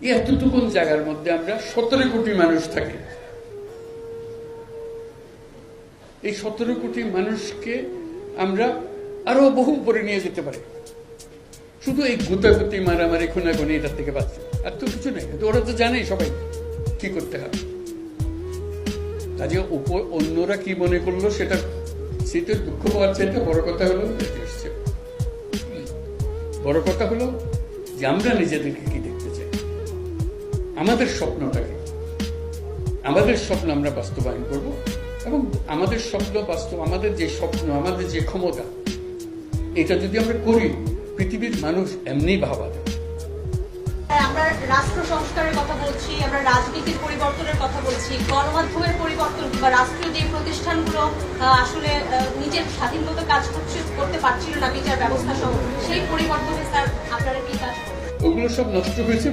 এই এতটুকুন জায়গার মধ্যে আমরা 17 কোটি মানুষ থাকি। এই 17 কোটি মানুষকে আমরা আরো বহু উপরে নিয়ে যেতে পারি শুধু এই গুতাগুতি মারামারি খুনাখুনি এটার থেকে বাঁচতে, আর তো কিছু নেই। ওরা তো জানেই সবাই কি করতে হবে। কাজে অন্যরা কি মনে করলো সেটা শীতের দুঃখ পাওয়ার চাইতে বড় কথা হলো বড় কথা হলো যে আমরা নিজেদেরকে কি দেখতে চাই, আমাদের স্বপ্নটাকে, আমাদের স্বপ্ন আমরা বাস্তবায়ন করব এবং আমাদের স্বপ্ন বাস্তব, আমাদের যে স্বপ্ন, আমাদের যে ক্ষমতা, এটা যদি আমরা করি পৃথিবীর মানুষ এমনি ভাবা দেবে। আমরা রাষ্ট্র সংস্কারের কথা বলছি, আমরা রাজনীতির পরিবর্তনের কথা বলছি, গণমাধ্যমের পরিবর্তন বা রাষ্ট্রীয় যে প্রতিষ্ঠানগুলো আসলে নিজের স্বাধীন মতো কাজ করতে পারছিল না, বিচার ব্যবস্থা সহ, সেই পরিবর্তনে স্যার আপনারা কি কাজ করবেন? ওগুলো সব নষ্ট হয়েছে।